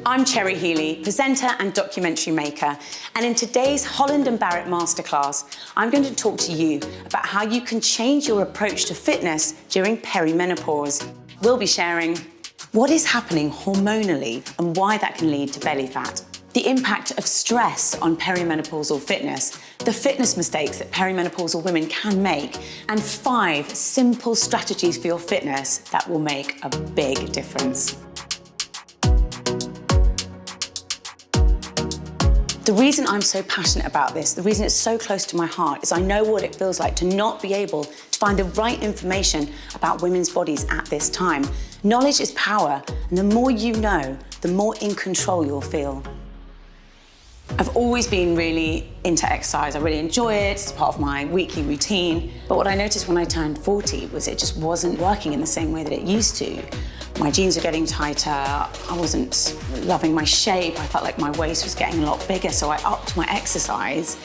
I'm Cherry Healey, presenter and documentary maker, and in today's Holland Barrett Masterclass, I'm going to talk to you about how you can change your approach to fitness during perimenopause. We'll be sharing what is happening hormonally and why that can lead to belly fat, the impact of stress on perimenopausal fitness, the fitness mistakes that perimenopausal women can make, and 5 simple strategies for your fitness that will make a big difference. The reason I'm so passionate about this, the reason it's so close to my heart, is I know what it feels like to not be able to find the right information about women's bodies at this time. Knowledge is power, and the more you know, the more in control you'll feel. I've always been really into exercise. I really enjoy it. It's part of my weekly routine. But what I noticed when I turned 40 was it just wasn't working in the same way that it used to. My jeans were getting tighter. I wasn't loving my shape. I felt like my waist was getting a lot bigger, so I upped my exercise.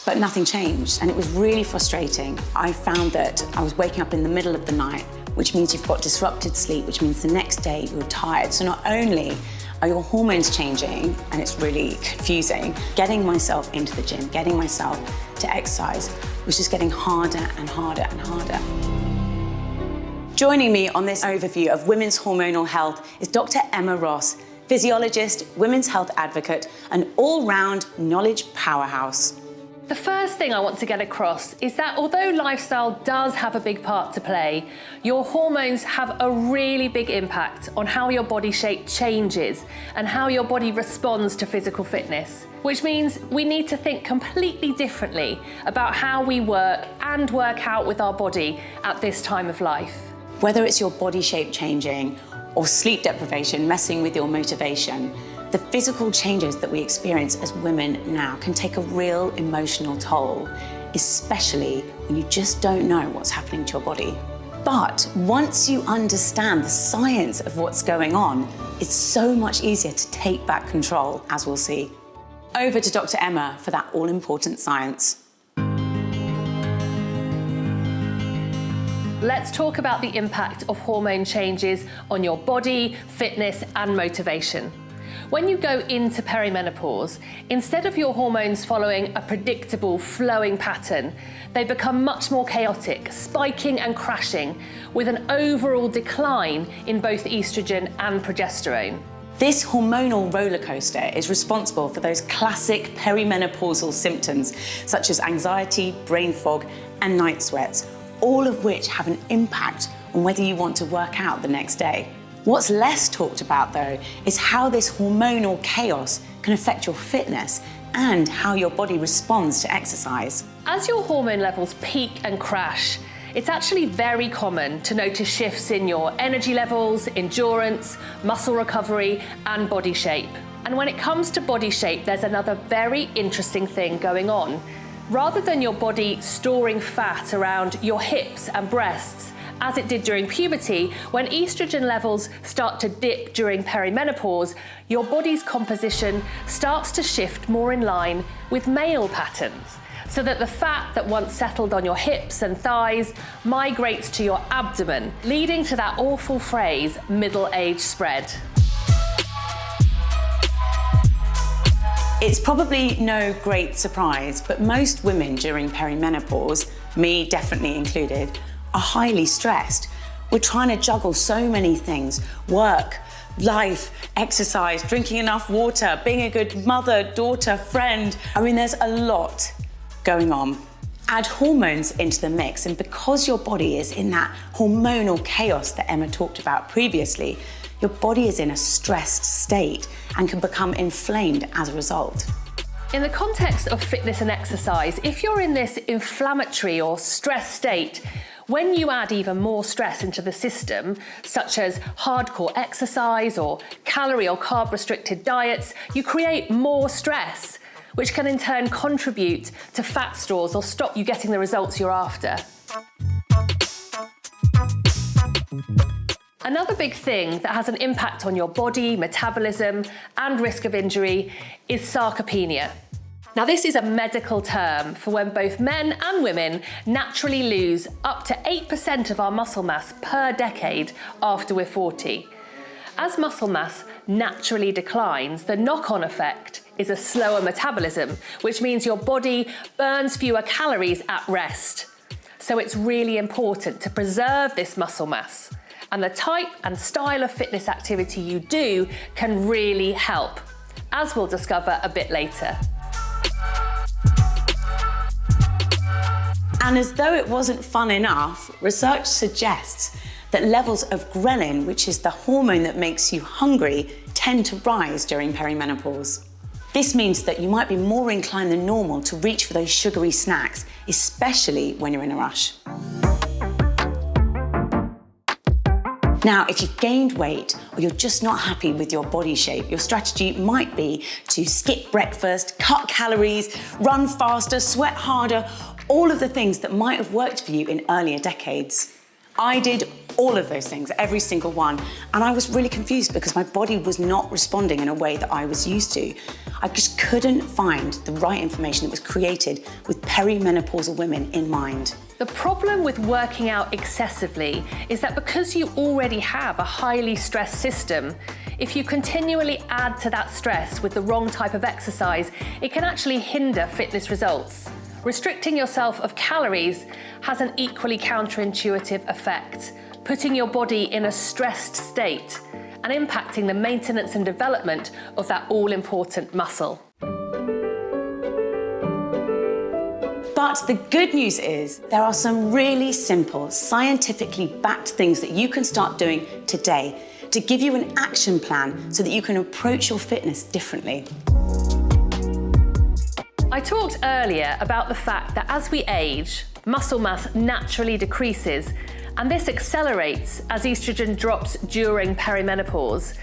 But nothing changed, and it was really frustrating. I found that I was waking up in the middle of the night, which means you've got disrupted sleep, which means the next day you're tired. So not only are your hormones changing, and it's really confusing, getting myself into the gym, getting myself to exercise was just getting harder and harder and harder. Joining me on this overview of women's hormonal health is Dr. Emma Ross, physiologist, women's health advocate, and all-round knowledge powerhouse. The first thing I want to get across is that although lifestyle does have a big part to play, your hormones have a really big impact on how your body shape changes and how your body responds to physical fitness, which means we need to think completely differently about how we work and work out with our body at this time of life. Whether it's your body shape changing or sleep deprivation messing with your motivation, the physical changes that we experience as women now can take a real emotional toll, especially when you just don't know what's happening to your body. But once you understand the science of what's going on, it's so much easier to take back control, as we'll see. Over to Dr. Emma for that all-important science. Let's talk about the impact of hormone changes on your body, fitness, and motivation. When you go into perimenopause, instead of your hormones following a predictable flowing pattern, they become much more chaotic, spiking and crashing, with an overall decline in both estrogen and progesterone. This hormonal roller coaster is responsible for those classic perimenopausal symptoms, such as anxiety, brain fog, and night sweats, all of which have an impact on whether you want to work out the next day. What's less talked about, though, is how this hormonal chaos can affect your fitness and how your body responds to exercise. As your hormone levels peak and crash, it's actually very common to notice shifts in your energy levels, endurance, muscle recovery, and body shape. And when it comes to body shape, there's another very interesting thing going on. Rather than your body storing fat around your hips and breasts, as it did during puberty, when estrogen levels start to dip during perimenopause, your body's composition starts to shift more in line with male patterns, so that the fat that once settled on your hips and thighs migrates to your abdomen, leading to that awful phrase, middle-age spread. It's probably no great surprise, but most women during perimenopause, me definitely included, are highly stressed. We're trying to juggle so many things: work, life, exercise, drinking enough water, being a good mother, daughter, friend. I mean, there's a lot going on. Add hormones into the mix, and because your body is in that hormonal chaos that Emma talked about previously, your body is in a stressed state and can become inflamed as a result. In the context of fitness and exercise, if you're in this inflammatory or stress state, when you add even more stress into the system, such as hardcore exercise or calorie or carb restricted diets, you create more stress, which can in turn contribute to fat stores or stop you getting the results you're after. Another big thing that has an impact on your body, metabolism, and risk of injury is sarcopenia. Now, this is a medical term for when both men and women naturally lose up to 8% of our muscle mass per decade after we're 40. As muscle mass naturally declines, the knock-on effect is a slower metabolism, which means your body burns fewer calories at rest. So it's really important to preserve this muscle mass. And the type and style of fitness activity you do can really help, as we'll discover a bit later. And as though it wasn't fun enough, research suggests that levels of ghrelin, which is the hormone that makes you hungry, tend to rise during perimenopause. This means that you might be more inclined than normal to reach for those sugary snacks, especially when you're in a rush. Now, if you've gained weight or you're just not happy with your body shape, your strategy might be to skip breakfast, cut calories, run faster, sweat harder, all of the things that might have worked for you in earlier decades. I did all of those things, every single one, and I was really confused because my body was not responding in a way that I was used to. I just couldn't find the right information that was created with perimenopausal women in mind. The problem with working out excessively is that because you already have a highly stressed system, if you continually add to that stress with the wrong type of exercise, it can actually hinder fitness results. Restricting yourself of calories has an equally counterintuitive effect, putting your body in a stressed state and impacting the maintenance and development of that all-important muscle. But the good news is there are some really simple, scientifically backed things that you can start doing today to give you an action plan so that you can approach your fitness differently. I talked earlier about the fact that as we age, muscle mass naturally decreases, and this accelerates as estrogen drops during perimenopause.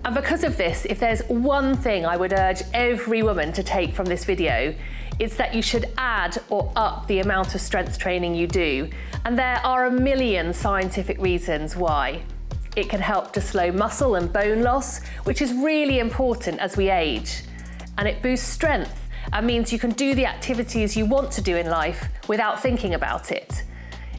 And because of this, if there's one thing I would urge every woman to take from this video, it's that you should add or up the amount of strength training you do. And there are a million scientific reasons why. It can help to slow muscle and bone loss, which is really important as we age. And it boosts strength and means you can do the activities you want to do in life without thinking about it.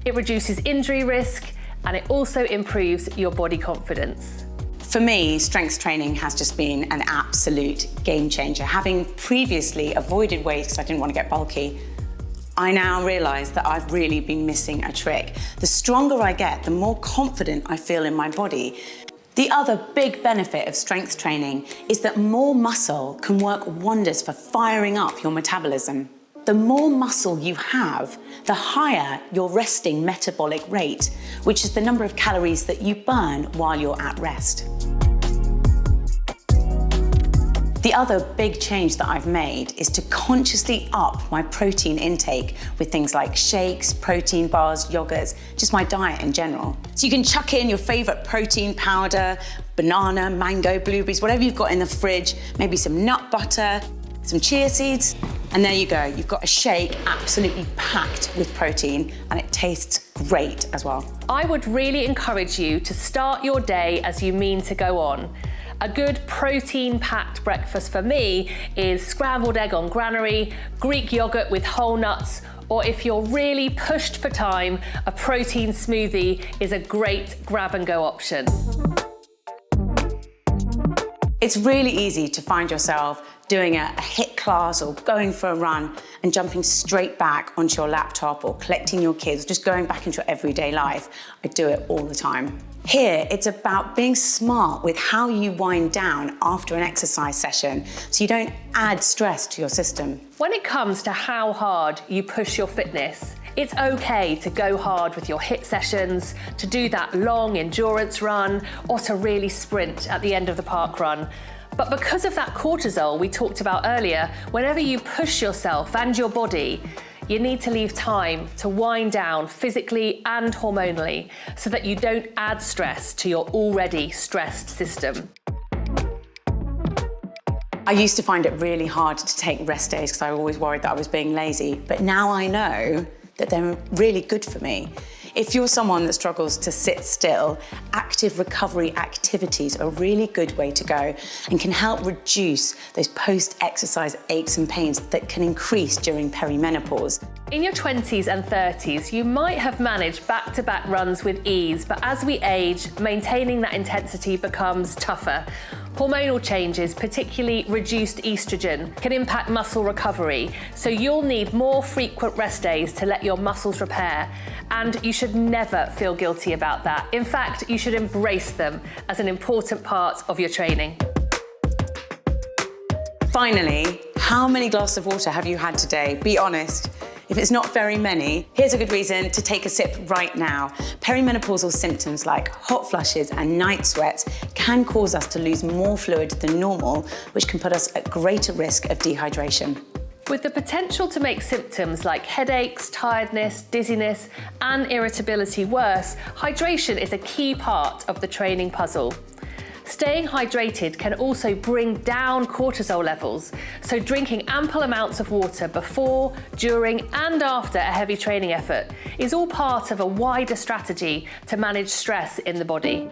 It reduces injury risk, and it also improves your body confidence. For me, strength training has just been an absolute game changer. Having previously avoided weight because I didn't want to get bulky, I now realise that I've really been missing a trick. The stronger I get, the more confident I feel in my body. The other big benefit of strength training is that more muscle can work wonders for firing up your metabolism. The more muscle you have, the higher your resting metabolic rate, which is the number of calories that you burn while you're at rest. The other big change that I've made is to consciously up my protein intake with things like shakes, protein bars, yogurts, just my diet in general. So you can chuck in your favorite protein powder, banana, mango, blueberries, whatever you've got in the fridge, maybe some nut butter, some chia seeds, and there you go. You've got a shake absolutely packed with protein, and it tastes great as well. I would really encourage you to start your day as you mean to go on. A good protein-packed breakfast for me is scrambled egg on granary, Greek yogurt with whole nuts, or if you're really pushed for time, a protein smoothie is a great grab-and-go option. It's really easy to find yourself doing a HIIT class or going for a run and jumping straight back onto your laptop or collecting your kids, just going back into your everyday life. I do it all the time. Here, it's about being smart with how you wind down after an exercise session so you don't add stress to your system. When it comes to how hard you push your fitness, it's okay to go hard with your HIIT sessions, to do that long endurance run, or to really sprint at the end of the park run. But because of that cortisol we talked about earlier, whenever you push yourself and your body, you need to leave time to wind down physically and hormonally so that you don't add stress to your already stressed system. I used to find it really hard to take rest days because I always worried that I was being lazy, but now I know that they're really good for me. If you're someone that struggles to sit still, active recovery activities are a really good way to go and can help reduce those post-exercise aches and pains that can increase during perimenopause. In your 20s and 30s, you might have managed back-to-back runs with ease, but as we age, maintaining that intensity becomes tougher. Hormonal changes, particularly reduced estrogen, can impact muscle recovery, so you'll need more frequent rest days to let your muscles repair, and you should never feel guilty about that. In fact, you should embrace them as an important part of your training. Finally, how many glasses of water have you had today? Be honest. If it's not very many, here's a good reason to take a sip right now. Perimenopausal symptoms like hot flushes and night sweats can cause us to lose more fluid than normal, which can put us at greater risk of dehydration. With the potential to make symptoms like headaches, tiredness, dizziness, and irritability worse, hydration is a key part of the training puzzle. Staying hydrated can also bring down cortisol levels, so drinking ample amounts of water before, during, and after a heavy training effort is all part of a wider strategy to manage stress in the body.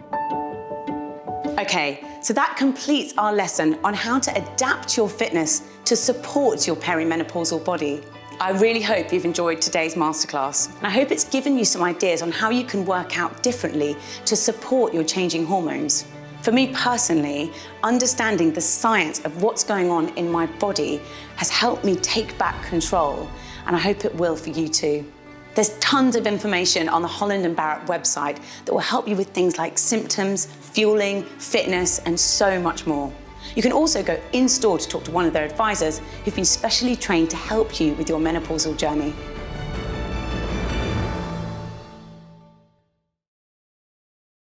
Okay, so that completes our lesson on how to adapt your fitness to support your perimenopausal body. I really hope you've enjoyed today's masterclass, and I hope it's given you some ideas on how you can work out differently to support your changing hormones. For me personally, understanding the science of what's going on in my body has helped me take back control, and I hope it will for you too. There's tons of information on the Holland Barrett website that will help you with things like symptoms, fueling, fitness, and so much more. You can also go in-store to talk to one of their advisors who've been specially trained to help you with your menopausal journey.